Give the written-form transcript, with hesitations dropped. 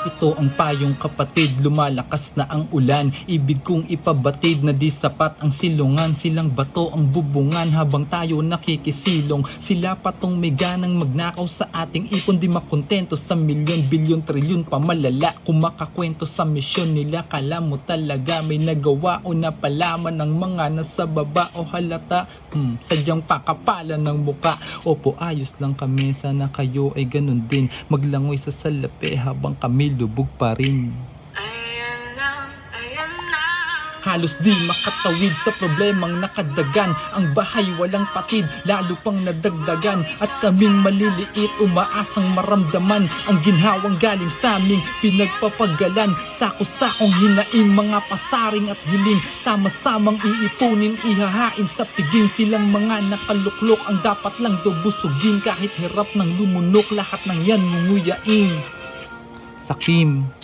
Ito ang payong kapatid, lumalakas na ang ulan. Ibig kong ipabatid na di sapat ang silungan. Silang bato ang bubungan habang tayo nakikisilong. Sila patong may ganang magnakaw sa ating ipon. Di makontento sa milyon, bilyon, trilyon pa malala. Kung makakwento sa misyon nila, kala mo talaga may nagawa o napalaman ng mga nasa baba o halata. Sadyang pakapalan ng muka. Opo, ayos lang kami, sana kayo ay ganun din. Maglangoy sa salapi habang kami lubog pa rin. Halos di makatawid sa problemang nakadagan. Ang bahay walang patid, lalo pang nadagdagan. At kaming maliliit, umaasang maramdaman ang ginhawang galing sa aming pinagpapagalan. Sako-sakong hinaing, mga pasaring at hiling, sama-samang iipunin, ihahain sa piging. Silang mga nakaluklok, ang dapat lang daw busugin. Kahit hirap ng lumunok, lahat ng yan ngunguyain. Sakim.